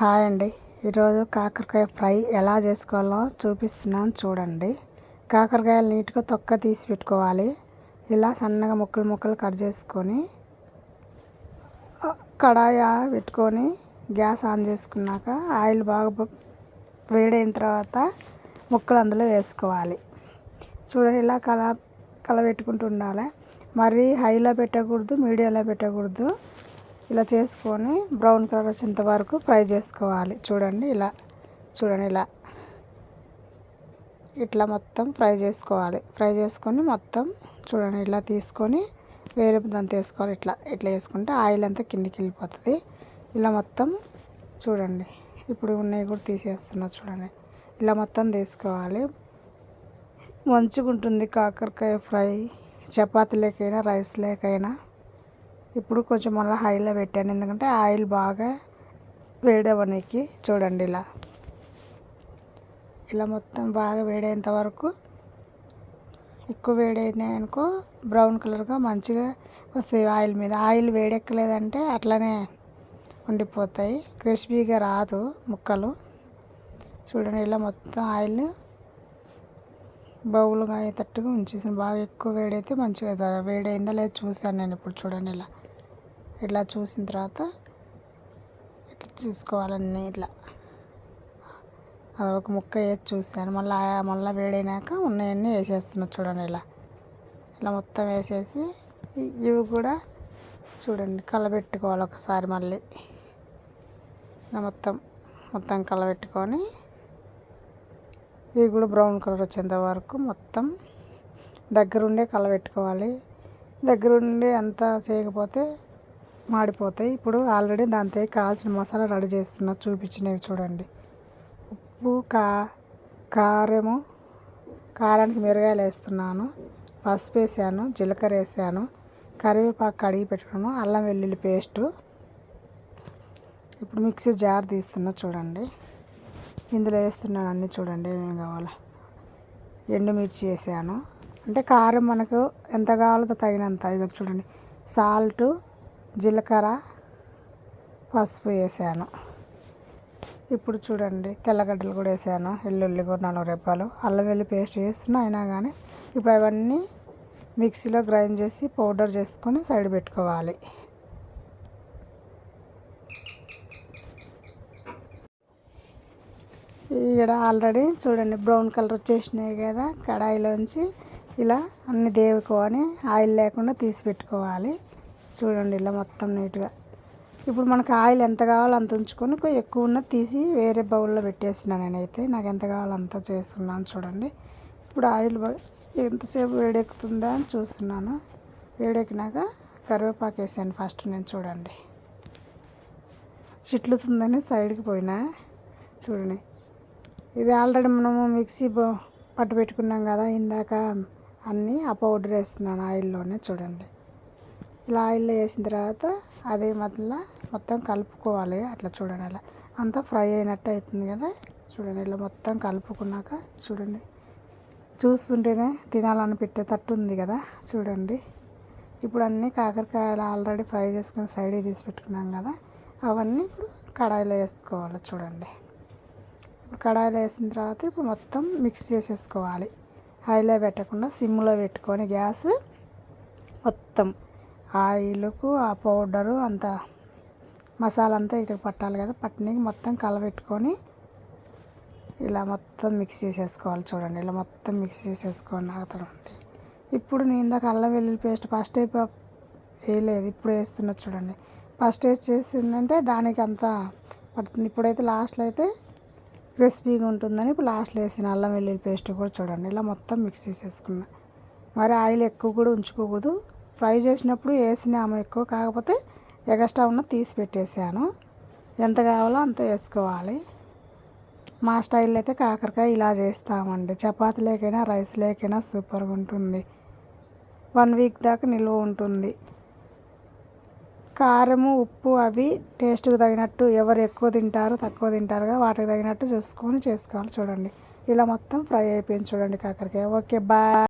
Hi అండి. ఈరోజు కాకరకాయ ఫ్రై ఎలా చేసుకోవాలో చూపిస్తున్నాను చూడండి. కాకరకాయలు నీట్గా తొక్క తీసి పెట్టుకోవాలి. ఇలా సన్నగా ముక్కలు ముక్కలు కట్ చేసుకొని కడాయి పెట్టుకొని గ్యాస్ ఆన్ చేసుకున్నాక ఆయిల్ బాగా వేడైన తర్వాత ముక్కలు అందులో వేసుకోవాలి. చూడండి, ఇలా కలబెట్టుకుంటూ ఉండాలి. మరీ హైలో పెట్టకూడదు, మీడియంలో పెట్టకూడదు. ఇలా చేసుకొని బ్రౌన్ కలర్ వచ్చేంత వరకు ఫ్రై చేసుకోవాలి. చూడండి, ఇలా ఇట్లా మొత్తం ఫ్రై చేసుకోవాలి. ఫ్రై చేసుకొని మొత్తం చూడండి ఇలా తీసుకొని వేరే దాంతో వేసుకోవాలి. ఇట్లా వేసుకుంటే ఆయిల్ అంతా కిందికి వెళ్ళిపోతుంది. ఇలా మొత్తం చూడండి, ఇప్పుడు ఉన్నాయి కూడా తీసేస్తున్నా. చూడండి, ఇలా మొత్తం తీసుకోవాలి. మంచిగా ఉంటుంది కాకరకాయ ఫ్రై, చపాతీ లేకైనా రైస్ లేకైనా. ఇప్పుడు కొంచెం మళ్ళీ హైలో పెట్టాను, ఎందుకంటే ఆయిల్ బాగా వేడవనికి. చూడండి, ఇలా మొత్తం బాగా వేడేంత వరకు, ఎక్కువ వేడైనాయనుకో బ్రౌన్ కలర్గా మంచిగా వస్తాయి. ఆయిల్ మీద ఆయిల్ వేడెక్కలేదంటే అట్లనే ఉండిపోతాయి, క్రిస్పీగా రాదు ముక్కలు. చూడండి, ఇలా మొత్తం ఆయిల్ బౌల్గా అయ్యేటట్టుగా ఉంచేసాను. బాగా ఎక్కువ వేడైతే మంచిగా వేడైందా లేదా చూసాను నేను. ఇప్పుడు చూడండి, ఇట్లా చూసిన తర్వాత ఇట్లా చూసుకోవాలన్నీ. ఇట్లా ఒక ముక్క వేసి చూసాను. మళ్ళీ వేడైనాక ఉన్నాయన్నీ వేసేస్తున్నా. చూడండి, ఇలా మొత్తం వేసేసి ఇవి కూడా చూడండి కలబెట్టుకోవాలి ఒకసారి. మళ్ళీ ఇలా మొత్తం కలబెట్టుకొని ఇవి కూడా బ్రౌన్ కలర్ వచ్చేంత వరకు మొత్తం దగ్గరుండే కలబెట్టుకోవాలి. దగ్గరుండి అంతా చేయకపోతే మాడిపోతాయి. ఇప్పుడు ఆల్రెడీ దాంతో కావాల్సిన మసాలా రెడీ చేస్తున్నా, చూపించినవి చూడండి. ఉప్పు, కారానికి మిరగాయలు వేస్తున్నాను, పసుపు వేసాను, జీలకర్ర వేసాను, కరివేపాకు కడిగి పెట్టుకున్నాను, అల్లం వెల్లుల్లి పేస్టు. ఇప్పుడు మిక్సీ జార్ తీస్తున్నా. చూడండి, ఇందులో వేస్తున్నాను అన్నీ. చూడండి ఏమేమి కావాలో. ఎండుమిర్చి వేసాను, అంటే కారం మనకు ఎంత కావాలో తగినంత. ఇక చూడండి, సాల్టు, జీలకర్ర, పసుపు వేసాను. ఇప్పుడు చూడండి తెల్లగడ్డలు కూడా వేసాను, వెల్లుల్లి కూడా 4 రెబ్బలు, అల్లం వెల్లుల్లి పేస్ట్ వేస్తున్నా. అయినా కానీ ఇప్పుడు అవన్నీ మిక్సీలో గ్రైండ్ చేసి పౌడర్ చేసుకొని సైడ్ పెట్టుకోవాలి. ఇక్కడ ఆల్రెడీ చూడండి బ్రౌన్ కలర్ వచ్చేసినాయి కదా. కడాయిలోంచి ఇలా అన్ని దేవుకొని ఆయిల్ లేకుండా తీసి పెట్టుకోవాలి. చూడండి, ఇలా మొత్తం నీట్గా. ఇప్పుడు మనకు ఆయిల్ ఎంత కావాలో అంత ఉంచుకొని ఎక్కువ ఉన్నది తీసి వేరే బౌల్లో పెట్టేస్తున్నాను నేనైతే. నాకు ఎంత కావాలో అంత చేస్తున్నాను. చూడండి, ఇప్పుడు ఆయిల్ ఎంతసేపు వేడెక్కుతుందా అని చూస్తున్నాను. వేడెక్కినాక కరివేపాకు వేసాను ఫస్ట్ నేను. చూడండి, చిట్లుతుందని సైడ్కి పోయినా. చూడండి, ఇది ఆల్రెడీ మనము మిక్సీ పట్టు పెట్టుకున్నాం కదా ఇందాక, అన్నీ ఆ పౌడర్ వేస్తున్నాను ఆయిల్లోనే. చూడండి, ఇలా ఆయిల్లో వేసిన తర్వాత అదే మొత్తం కలుపుకోవాలి. అట్లా చూడండి, అలా అంతా ఫ్రై అయినట్టు అవుతుంది కదా. చూడండి, ఇలా మొత్తం కలుపుకున్నాక చూడండి, చూస్తుంటేనే తినాలనిపెట్టేటట్టు ఉంది కదా. చూడండి, ఇప్పుడు అన్నీ కాకరకాయలు ఆల్రెడీ ఫ్రై చేసుకొని సైడ్కి తీసి పెట్టుకున్నాం కదా, అవన్నీ ఇప్పుడు కడాయిలో వేసుకోవాలి. చూడండి, ఇప్పుడు కడాయిలో వేసిన తర్వాత ఇప్పుడు మొత్తం మిక్స్ చేసేసుకోవాలి. హైలో పెట్టకుండా సిమ్లో పెట్టుకొని గ్యాస్ మొత్తం ఆయిల్కు ఆ పౌడరు అంతా మసాలా అంతా ఇటుకు పట్టాలి కదా. పట్టినకి మొత్తం కలబెట్టుకొని ఇలా మొత్తం మిక్స్ చేసేసుకోవాలి. చూడండి, ఇలా మొత్తం మిక్స్ చేసేసుకొని తర్వాత ఇప్పుడు నేను ఇందాక అల్లం వెల్లుల్లి పేస్ట్ ఫస్ట్ వేయలేదు, ఇప్పుడు వేస్తున్నా. చూడండి, ఫస్ట్ చేసిందంటే దానికి అంతా పడుతుంది. ఇప్పుడైతే లాస్ట్లో అయితే క్రిస్పీగా ఉంటుందని ఇప్పుడు లాస్ట్లో వేసిన అల్లం వెల్లుల్లి పేస్ట్ కూడా. చూడండి, ఇలా మొత్తం మిక్స్ చేసేసుకున్నా. మరి ఆయిల్ ఎక్కువ కూడా ఉంచుకోకూడదు. ఫ్రై చేసినప్పుడు వేసినాము ఎక్కువ, కాకపోతే ఎగస్ట్రా ఉన్న తీసి పెట్టేసాను. ఎంత కావాలో అంత వేసుకోవాలి. మా స్టైల్లో అయితే కాకరకాయ ఇలా చేస్తామండి. చపాతీ లేకైనా రైస్ లేకైనా సూపర్గా ఉంటుంది. 1 వీక్ దాకా నిల్వ ఉంటుంది. కారము, ఉప్పు అవి టేస్ట్కి తగినట్టు, ఎవరు ఎక్కువ తింటారు తక్కువ తింటారుగా వాటికి తగినట్టు చూసుకొని చేసుకోవాలి. చూడండి, ఇలా మొత్తం ఫ్రై అయిపోయింది. చూడండి కాకరకాయ. Okay, bye.